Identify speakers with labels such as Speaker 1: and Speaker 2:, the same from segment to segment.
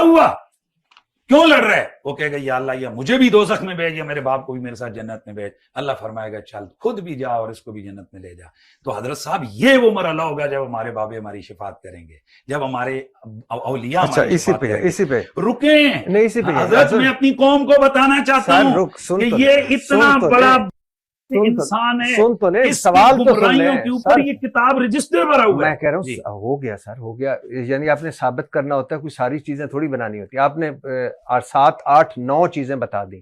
Speaker 1: ہوا؟ کیوں لڑ رہا ہے؟ وہ کہے گا یا اللہ یا مجھے بھی دوزخ میں بھیج یا میرے باپ کو بھی میرے ساتھ جنت میں بھیج. اللہ فرمائے گا چل خود بھی جا اور اس کو بھی جنت میں لے جا. تو حضرت صاحب یہ وہ مرحلہ ہوگا جب ہمارے بابے ہماری شفاعت کریں گے, جب ہمارے اولیاء ہماری شفاعت کریں گے.
Speaker 2: اسی پہ
Speaker 1: رکیں حضرت, میں اپنی قوم کو بتانا چاہتا ہوں کہ یہ اتنا بڑا انسان ہے,
Speaker 2: سن تو لے,
Speaker 1: اس
Speaker 2: سوال تو سن لے.
Speaker 1: کے اوپر یہ کتاب رجسٹر بھرا ہوا ہے.
Speaker 2: میں کہہ رہا ہوں ہو گیا سر, ہو گیا. یعنی آپ نے ثابت کرنا ہوتا ہے, کوئی ساری چیزیں تھوڑی بنانی ہوتی. آپ نے 7 8 9 چیزیں بتا دی.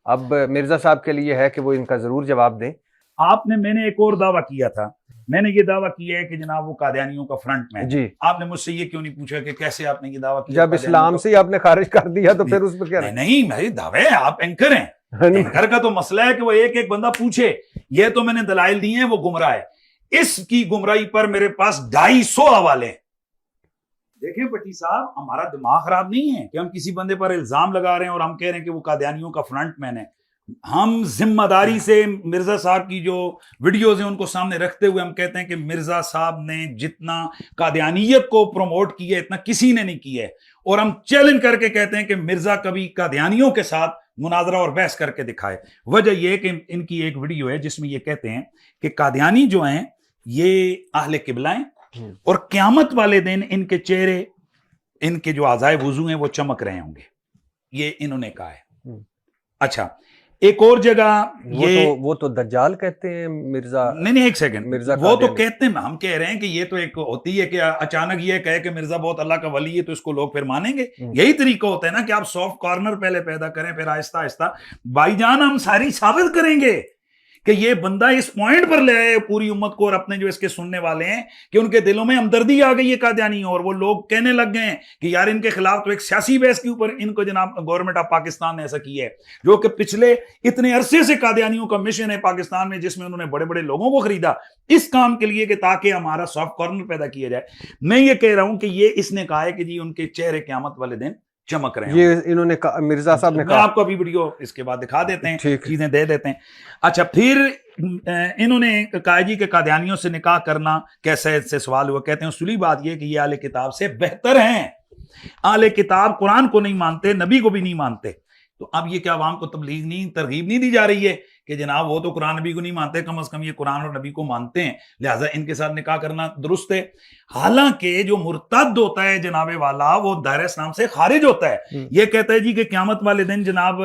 Speaker 2: اب مرزا صاحب کے لیے ہے کہ وہ ان کا ضرور جواب دیں.
Speaker 1: میں نے ایک اور دعویٰ کیا تھا, میں نے یہ دعویٰ کیا ہے کہ جناب وہ قادیانیوں کا فرنٹ مین.
Speaker 2: جی,
Speaker 1: آپ نے مجھ سے یہ کیوں نہیں پوچھا کہ کیسے آپ نے یہ دعویٰ کیا؟
Speaker 2: جب اسلام سے ہی آپ نے خارج کر دیا تو پھر اس پہ کیا؟
Speaker 1: نہیں میری دعوے, آپ اینکر ہیں. اینکر کا تو مسئلہ ہے کہ وہ ایک بندہ پوچھے. یہ تو میں نے دلائل دیے ہیں, وہ گمراہ ہے. اس کی گمراہی پر میرے پاس 250 حوالے. دیکھیں بٹی صاحب, ہمارا دماغ خراب نہیں ہے کہ ہم کسی بندے پر الزام لگا رہے ہیں اور ہم کہہ رہے ہیں کہ وہ قادیانیوں کا فرنٹ مین ہے. ہم ذمہ داری سے مرزا صاحب کی جو ویڈیوز ہیں ان کو سامنے رکھتے ہوئے ہم کہتے ہیں کہ مرزا صاحب نے جتنا قادیانیت کو پروموٹ کیا ہے اتنا کسی نے نہیں کیا ہے. اور ہم چیلنج کر کے کہتے ہیں کہ مرزا کبھی قادیانیوں کے ساتھ مناظرہ اور بحث کر کے دکھائے. وجہ یہ کہ ان کی ایک ویڈیو ہے جس میں یہ کہتے ہیں کہ قادیانی جو ہیں یہ اہل قبلہ ہیں اور قیامت والے دن ان کے چہرے, ان کے جو اعضائے وضو ہیں وہ چمک رہے ہوں گے. یہ انہوں نے کہا ہے. اچھا, ایک اور جگہ
Speaker 2: وہ تو دجال کہتے ہیں مرزا.
Speaker 1: نہیں ایک سیکنڈ,
Speaker 2: مرزا
Speaker 1: وہ تو کہتے ہیں, ہم کہہ رہے ہیں کہ یہ تو ایک ہوتی ہے کہ اچانک یہ کہے کہ مرزا بہت اللہ کا ولی ہے تو اس کو لوگ پھر مانیں گے. یہی طریقہ ہوتا ہے نا کہ آپ سافٹ کارنر پہلے پیدا کریں پھر آہستہ آہستہ. بھائی جان ہم ساری ثابت کریں گے کہ یہ بندہ اس پوائنٹ پر لے آئے پوری امت کو اور اپنے جو اس کے سننے والے ہیں کہ ان کے دلوں میں ہمدردی آ گئی ہے قادیانی, اور وہ لوگ کہنے لگ گئے ہیں کہ یار ان کے خلاف تو ایک سیاسی بحث کے اوپر ان کو جناب گورنمنٹ آف پاکستان نے ایسا کیا ہے, جو کہ پچھلے اتنے عرصے سے قادیانیوں کا مشن ہے پاکستان میں جس میں انہوں نے بڑے بڑے لوگوں کو خریدا اس کام کے لیے کہ تاکہ ہمارا سافٹ کارنر پیدا کیا جائے. میں یہ کہہ رہا ہوں کہ یہ اس نے کہا ہے کہ جی ان کے چہرے قیامت والے دن چمک رہے ہیں.
Speaker 2: یہ انہوں نے مرزا صاحب نے
Speaker 1: کہا, آپ کو ابھی ویڈیو اس کے بعد دکھا دیتے ہیں, چیزیں دے دیتے ہیں. اچھا, پھر انہوں نے کہا جی کہ قادیانیوں سے نکاح کرنا کیسے سے سوال ہوا. کہتے ہیں اصولی بات یہ کہ یہ اہل کتاب سے بہتر ہیں. اہل کتاب قرآن کو نہیں مانتے, نبی کو بھی نہیں مانتے. تو اب یہ کیا عوام کو ترغیب نہیں دی جا رہی ہے کہ جناب وہ تو قرآن نبی کو نہیں مانتے, کم از کم یہ قرآن اور نبی کو مانتے ہیں, لہٰذا ان کے ساتھ نکاح کرنا درست ہے. حالانکہ جو مرتد ہوتا ہے جناب والا وہ دائرہ اسلام سے خارج ہوتا ہے. یہ کہتا ہے جی کہ قیامت والے دن جناب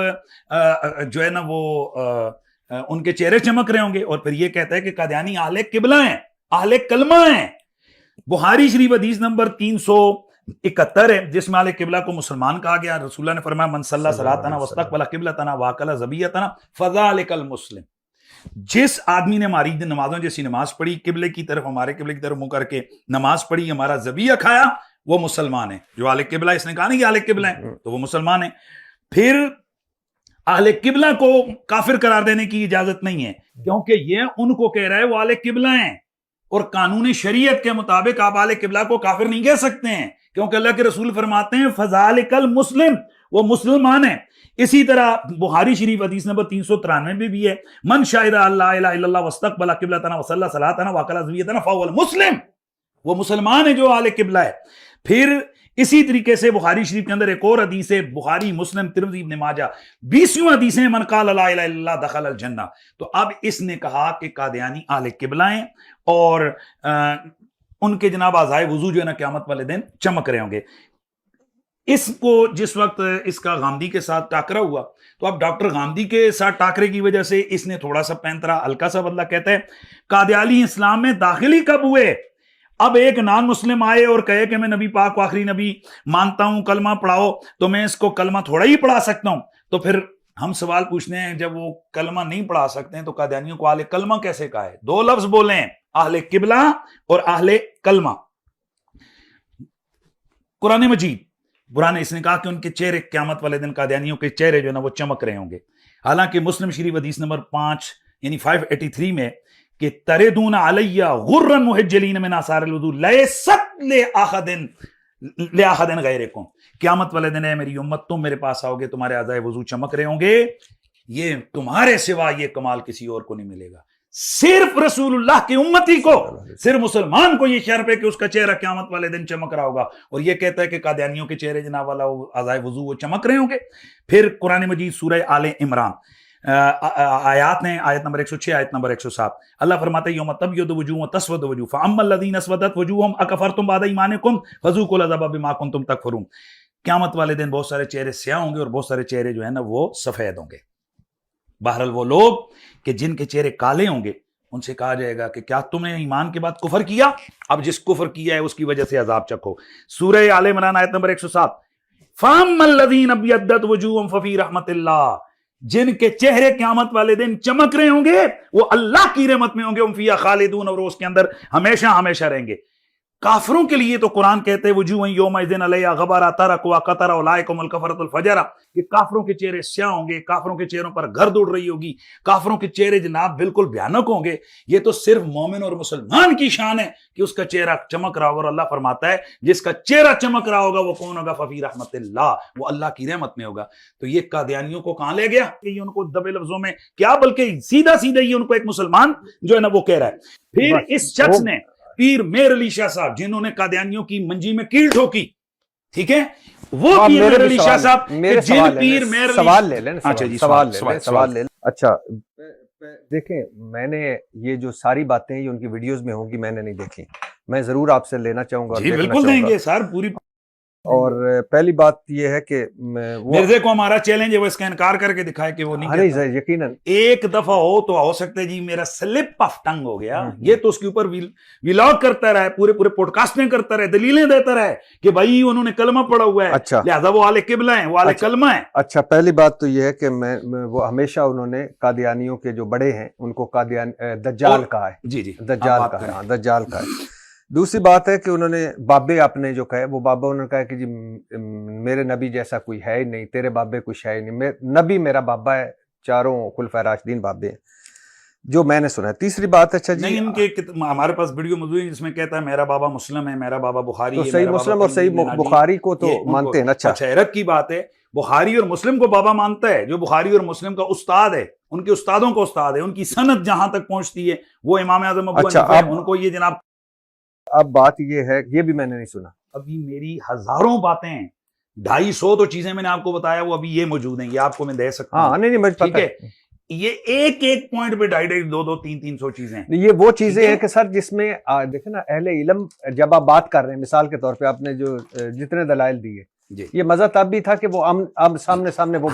Speaker 1: جو ہے نا وہ ان کے چہرے چمک رہے ہوں گے. اور پھر یہ کہتا ہے کہ قادیانی اہل قبلہ ہیں, اہل کلمہ ہیں. بخاری شریف حدیث نمبر 371 ہے جس میں اہل قبلہ کو مسلمان کہا گیا. رسول اللہ نے فرمایا من صلی صلاتنا واستقبل قبلتنا واکل ذبیحتنا فذلک المسلم. جس آدمی نے ہماری نمازوں جیسی نماز پڑھی, قبلے کی طرف, ہمارے قبلے کی طرف منہ کر کے نماز پڑھی, ہمارا ذبیحہ کھایا, وہ مسلمان ہے. جو اہل قبلہ, اس نے کہا نہیں کہ اہل قبلہ ہیں, تو وہ مسلمان ہے. پھر اہل قبلہ کو کافر قرار دینے کی اجازت نہیں ہے کیونکہ یہ ان کو کہہ رہا ہے وہ اہل قبلہ ہیں, اور قانون شریعت کے مطابق آپ اہل قبلہ کو کافر نہیں کہہ سکتے ہیں کیونکہ اللہ کے رسول فرماتے ہیں فذالک المسلم, وہ مسلمان ہیں. اسی طرح بخاری شریف حدیث نمبر 393 میں بھی ہے من شہد اللہ الہ الا اللہ واستقبل قبلتنا وصلی صلاتنا واکل ذبیحتنا فهو المسلم, وہ مسلمان ہے جو اہل قبلہ ہے. پھر اسی طریقے سے بخاری شریف کے اندر ایک اور حدیث ہے, بخاری, مسلم, ترمذی, ابن ماجہ, 20 حدیثیں من قال لا الہ الا اللہ دخل الجنہ. تو اب اس نے کہا کہ قادیانی اہل قبلہ ہیں اور ان کے جناب اعضائے وضو جو ہے نا قیامت والے دن چمک رہے ہوں گے. اس کو جس وقت اس کا غامدی کے ساتھ ٹاکرا ہوا تو اب ڈاکٹر غامدی کے ساتھ ٹاکرے کی وجہ سے اس نے تھوڑا سا پینترا ہلکا سا بدلا. کہتا ہے قادیانی اسلام میں داخلی کب ہوئے؟ اب ایک نان مسلم آئے اور کہے کہ میں نبی پاک کو آخری نبی مانتا ہوں, کلمہ پڑھاؤ, تو میں اس کو کلمہ تھوڑا ہی پڑھا سکتا ہوں. تو پھر ہم سوال پوچھتے ہیں جب وہ کلمہ نہیں پڑھا سکتے ہیں تو قادیانیوں کو اہل کلمہ کیسے کہا ہے؟ 2 لفظ بولے ہیں, اہل قبلہ اور اہل کلمہ. قرآن مجید قرآن اس نے کہا کہ ان کے چہرے قیامت والے دن قادیانیوں کے چہرے جو ہے نا وہ چمک رہے ہوں گے. حالانکہ مسلم شریف حدیث نمبر 5 یعنی 583 میں کہ تردون علی غرا محجلین من آثار الوضوء لیست لأحد غیرکم, قیامت والے دن ہے میری امت تم میرے پاس آؤ گے تمہارے اعضائے وضو چمک رہے ہوں گے, یہ تمہارے سوا یہ کمال کسی اور کو نہیں ملے گا. صرف رسول اللہ کی امتی کو، صرف مسلمان کو یہ شرف ہے کہ اس کا چہرہ قیامت والے دن چمک رہا ہوگا، اور یہ کہتا ہے کہ قادیانیوں کے چہرے جناب والا اعضائے وضو وہ چمک رہے ہوں گے۔ پھر قرآن مجید سورہ آل عمران آیات ہیں، آیت نمبر 106 آیت نمبر 107، اللہ فرماتا ہے یوم تبیض وجوہ وتسود وجوہ فاما الذین اسودت وجوہہم اکفرتم بعد ایمانکم فذوقوا العذاب بما کنتم تکفرون۔ قیامت والے دن بہت سارے چہرے سیاہ ہوں گے اور بہت سارے چہرے جو ہے نا وہ سفید ہوں گے۔ بہرحال وہ لوگ کہ جن کے چہرے کالے ہوں گے ان سے کہا جائے گا کہ کیا تم نے ایمان کے بعد کفر کیا؟ اب جس کفر کیا ہے اس کی وجہ سے عذاب چکھو۔ سورہ آل عمران آیت نمبر 107، فَأَمَّا الَّذِينَ ابْيَضَّتْ وُجُوهُمْ فَفِي رَحْمَةِ اللَّهِ، جن کے چہرے قیامت والے دن چمک رہے ہوں گے وہ اللہ کی رحمت میں ہوں گے، ہم فیہا خالدون، اور وہ اس کے اندر ہمیشہ ہمیشہ رہیں گے۔ کافروں کے لیے تو قرآن کہتے ہیں وجوہ یومئذ علیہا غبرہ ترہقھا قطرہ اولئک ھم الکفرۃ الفجرہ، کہ کافروں کے چہرے سیاہ ہوں گے، کافروں کے چہروں پر گرد اڑ رہی ہوگی، کافروں کے چہرے جناب بالکل بھیانک ہوں گے۔ یہ تو صرف مومن اور مسلمان کی شان ہے کہ اس کا چہرہ چمک رہا ہوگا، اور اللہ فرماتا ہے جس کا چہرہ چمک رہا ہوگا وہ کون ہوگا؟ ففی رحمت اللہ، وہ اللہ کی رحمت میں ہوگا۔ تو یہ قادیانیوں کو کہاں لے گیا کہ یہ ان کو دبے لفظوں میں کیا، بلکہ سیدھا سیدھا یہ ان کو ایک مسلمان جو ہے نا وہ کہہ رہا ہے۔ پھر اس شخص نے پیر میر علی شاہ صاحب جنہوں نے قادیانیوں کی منجی میں کیل ٹھوکی، ٹھیک ہے، وہ پیر میر علی شاہ صاحب جن پیر میر
Speaker 2: سوال لے لیں،
Speaker 1: سوال لے لیں۔
Speaker 2: اچھا دیکھیں، میں نے یہ جو ساری باتیں یہ ان کی ویڈیوز میں ہوں گی، میں نے نہیں دیکھی، میں ضرور آپ سے لینا چاہوں گا۔
Speaker 1: جی بالکل دیں گے سر، پوری۔
Speaker 2: اور پہلی بات یہ ہے کہ
Speaker 1: مرزے کو ہمارا چیلنج ہے وہ اس کا انکار کر کے دکھائے کہ وہ نہیں کہتا۔
Speaker 2: یقیناً
Speaker 1: ایک دفعہ ہو سکتا ہے جی میرا سلپ آف ٹنگ ہو گیا، یہ تو اس کے اوپر ویلاگ کرتا رہا ہے، پورے پوڈ کاسٹنگ کرتا رہے، دلیلیں دیتا رہا ہے کہ بھائی انہوں نے کلمہ پڑھا ہوا ہے،
Speaker 2: اچھا
Speaker 1: لہذا وہ اہل قبلہ ہیں، وہ اہل کلمہ ہیں۔
Speaker 2: اچھا، پہلی بات تو یہ ہے کہ وہ ہمیشہ انہوں نے قادیانیوں کے جو بڑے ہیں ان کو قادیان دجال کہا ہے،
Speaker 1: جی جی
Speaker 2: دجال کہا ہے، دجال کہا ہے۔ دوسری بات ہے کہ انہوں نے بابے اپنے جو کہے، وہ بابا انہوں نے کہا کہ جی میرے نبی جیسا کوئی ہے ہی نہیں، تیرے بابے کچھ ہے ہی نہیں، نبی میرا بابا ہے، چاروں خلفائے راشدین بابے ہیں، جو میں نے سنا ہے۔ تیسری بات، اچھا جی
Speaker 1: نہیں، ان کے ہمارے پاس ویڈیو موجود ہے جس میں کہتا ہے میرا بابا مسلم ہے، میرا بابا بخاری ہے،
Speaker 2: تو صحیح مسلم اور صحیح بخاری کو تو مانتے ہیں نا۔ اچھا،
Speaker 1: حیرت کی بات ہے، بخاری اور مسلم کو بابا مانتا ہے، جو بخاری اور مسلم کا استاد ہے، ان کے استادوں کو استاد ہے، ان کی سند جہاں تک پہنچتی ہے وہ امام اعظم ابو حنیفہ ہیں، ان کو یہ جناب۔
Speaker 2: اب بات یہ ہے، یہ بھی میں نے نہیں سنا،
Speaker 1: ابھی میری ہزاروں باتیں ہیں، 250 تو چیزیں میں نے آپ کو بتایا وہ ابھی یہ موجود ہیں، یہ آپ کو میں دے سکتا ہوں۔
Speaker 2: ہاں نہیں،
Speaker 1: ٹھیک ہے، یہ ایک پوائنٹ پہ 250 300 چیزیں،
Speaker 2: یہ وہ چیزیں ہیں کہ سر جس میں دیکھیں نا اہل علم جب آپ بات کر رہے ہیں، مثال کے طور پہ آپ نے جو جتنے دلائل دیے، یہ مزہ تب بھی تھا کہ وہ سامنے وہ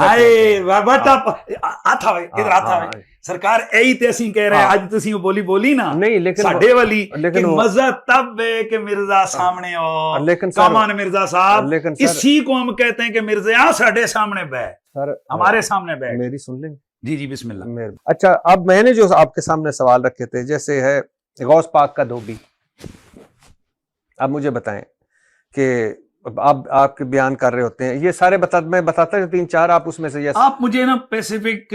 Speaker 1: سرکار ایہی تے اسی کہہ رہے ہیں، آج تسی بولی نا
Speaker 2: نہیں، لیکن
Speaker 1: ساڈے والی کہ مزہ تب ہے کہ مرزا سامنے ہو،
Speaker 2: لیکن
Speaker 1: کامان مرزا صاحب، اسی کو ہم کہتے ہیں کہ مرزا ساڈے سامنے بیٹھ، ہمارے سامنے بیٹھ۔
Speaker 2: میری سن لیں
Speaker 1: جی جی بسم اللہ۔
Speaker 2: اچھا، اب میں نے جو آپ کے سامنے سوال رکھے تھے، جیسے ہے غوث پاک کا دھوبی، اب مجھے بتائیں کہ آپ کے بیان کر رہے ہوتے ہیں یہ سارے میں بتاتا ہوں 3-4 آپ اس میں سے
Speaker 1: آپ مجھے نا پیسیفک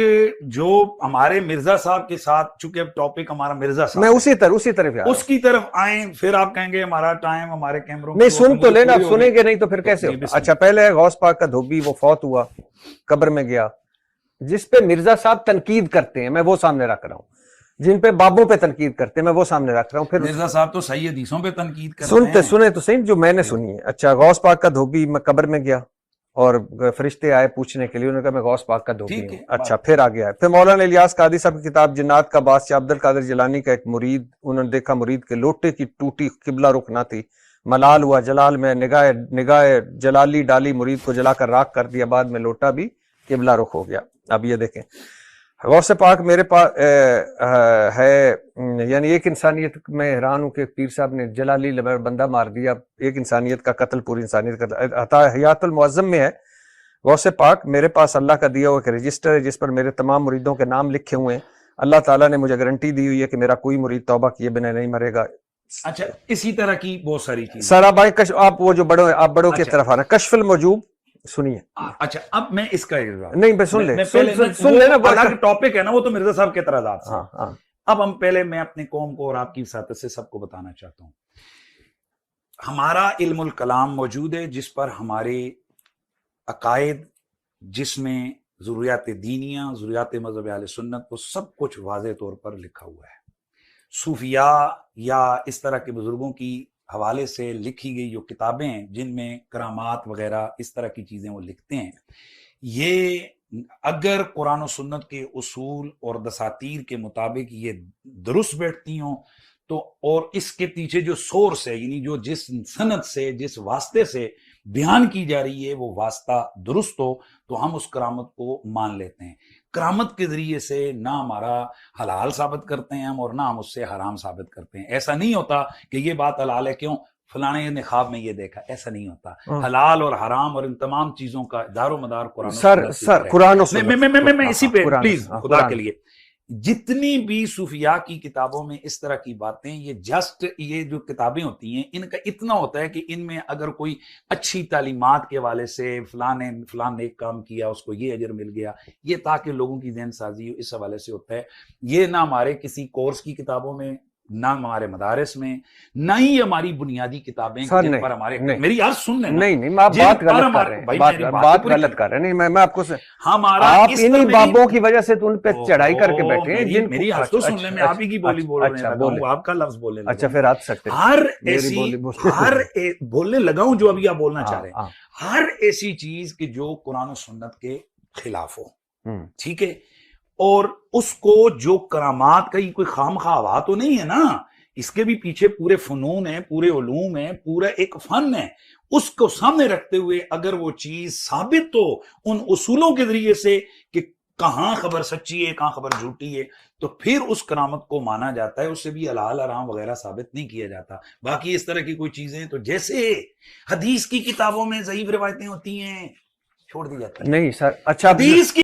Speaker 1: جو ہمارے مرزا صاحب کے ساتھ، چونکہ اب ٹاپک ہمارا مرزا صاحب،
Speaker 2: میں اسی طرف
Speaker 1: اس کی طرف آئیں، پھر آپ کہیں گے ہمارا ٹائم ہمارے کیمروں
Speaker 2: نہیں سن تو لینا، آپ سنیں گے نہیں تو پھر کیسے ہوگا۔ اچھا، پہلے ہے غوث پاک کا دھوبی، وہ فوت ہوا، قبر میں گیا، جس پہ مرزا صاحب تنقید کرتے ہیں میں وہ سامنے رکھ رہا ہوں، جن پہ بابوں پہ تنقید کرتے ہیں میں وہ سامنے رکھ رہا ہوں۔ پھر
Speaker 1: مرزا صاحب تو صحیح حدیثوں پہ تنقید کرتے ہیں،
Speaker 2: سنیں تو صحیح جو میں نے سنی ہے۔ اچھا، غوث پاک کا دھوبی میں قبر میں گیا اور فرشتے آئے پوچھنے کے لیے، انہوں نے کہا میں غوث پاک کا دھوبی ہوں۔ اچھا، پھر آگے آئے، پھر مولانا الیاس قادری صاحب کی کتاب جنات کا بادشاہ عبد القادر جیلانی کا ایک مرید، انہوں نے دیکھا مرید کے لوٹے کی ٹوٹی قبلہ رخ نہ تھی، ملال ہوا جلال میں، نگاہ جلالی ڈالی، مرید کو جلا کر راکھ کر دیا، بعد میں لوٹا بھی قبلہ رخ ہو گیا۔ اب یہ دیکھیں، غوث پاک میرے پاس ہے، یعنی ایک انسانیت میں حیران ہوں کہ پیر صاحب نے جلالی بندہ مار دیا، ایک انسانیت کا قتل پوری انسانیت کا۔ حیات المعظم میں ہے، غوث پاک میرے پاس اللہ کا دیا ہوا ایک رجسٹر ہے جس پر میرے تمام مریدوں کے نام لکھے ہوئے ہیں، اللہ تعالیٰ نے مجھے گارنٹی دی ہوئی ہے کہ میرا کوئی مرید توبہ کیے بنا نہیں مرے گا۔
Speaker 1: اچھا، اسی طرح کی بہت ساری چیزیں
Speaker 2: سر آپ وہ جو آپ بڑوں کی طرف آنا، کشف الموجوب سنیے۔
Speaker 1: اچھا، اب میں اس کا
Speaker 2: نہیں پہ سن لیں نا،
Speaker 1: الگ ٹاپک ہے نا، وہ تو مرزا صاحب کے اعتراضات سے۔ اب ہم پہلے میں اپنے قوم کو اور آپ کی ساتھ سے سب کو بتانا چاہتا ہوں، ہمارا علم الکلام موجود ہے جس پر ہمارے عقائد، جس میں ضروریات دینیاں، ضروریات مذہب اہل سنت کو سب کچھ واضح طور پر لکھا ہوا ہے. صوفیاء یا اس طرح کے بزرگوں کی حوالے سے لکھی گئی جو کتابیں ہیں جن میں کرامات وغیرہ اس طرح کی چیزیں وہ لکھتے ہیں، یہ اگر قرآن و سنت کے اصول اور دساتیر کے مطابق یہ درست بیٹھتی ہوں تو، اور اس کے پیچھے جو سورس ہے، یعنی جو جس سند سے جس واسطے سے بیان کی جا رہی ہے وہ واسطہ درست ہو، تو ہم اس کرامت کو مان لیتے ہیں. کرامت کے ذریعے سے نہ ہمارا حلال ثابت کرتے ہیں ہم، اور نہ ہم اس سے حرام ثابت کرتے ہیں. ایسا نہیں ہوتا کہ یہ بات حلال ہے کیوں فلانے نے خواب میں یہ دیکھا، ایسا نہیں ہوتا. حلال اور حرام اور ان تمام چیزوں کا دار و مدار قرآن
Speaker 2: و سنت.
Speaker 1: میں اسی پہ پلیز خدا کے لیے، جتنی بھی صوفیاء کی کتابوں میں اس طرح کی باتیں، یہ جسٹ یہ جو کتابیں ہوتی ہیں ان کا اتنا ہوتا ہے کہ ان میں اگر کوئی اچھی تعلیمات کے حوالے سے فلان ایک کام کیا اس کو یہ اجر مل گیا، یہ تاکہ لوگوں کی ذہن سازی ہو، اس حوالے سے ہوتا ہے. یہ نہ ہمارے کسی کورس کی کتابوں میں، نہ ہمارے مدارس میں، نہ ہی ہماری بنیادی کتابیں جن پر ہمارے میری یار سن لینا.
Speaker 2: نہیں آپ بات غلط کر رہے ہیں، بات غلط کر رہے ہیں. نہیں میں آپ کو
Speaker 1: ہمارا
Speaker 2: آپ انہی بابوں کی وجہ سے تو ان پہ چڑھائی کر کے بیٹھے ہیں.
Speaker 1: میری حد تو سن لیں، میں آپ ہی کی بولی بول رہا ہوں، آپ کا لفظ بولنے لگا.
Speaker 2: اچھا پھر آ سکتے
Speaker 1: ہر بولنے لگا ہوں جو ابھی آپ بولنا چاہ رہے ہیں. ہر ایسی چیز کہ جو قرآن و سنت کے خلاف ہو، ٹھیک ہے، اور اس کو جو کرامات کا ہی کوئی خام خواہ تو نہیں ہے نا، اس کے بھی پیچھے پورے فنون ہیں، پورے علوم ہیں، پورا ایک فن ہے. اس کو سامنے رکھتے ہوئے اگر وہ چیز ثابت ہو ان اصولوں کے ذریعے سے کہ کہاں خبر سچی ہے کہاں خبر جھوٹی ہے، تو پھر اس کرامت کو مانا جاتا ہے. اس سے بھی حلال حرام وغیرہ ثابت نہیں کیا جاتا. باقی اس طرح کی کوئی چیزیں تو جیسے حدیث کی کتابوں میں ضعیف روایتیں ہوتی ہیں چھوڑ دی جاتی ہیں.
Speaker 2: نہیں سر، اچھا
Speaker 1: حدیث کی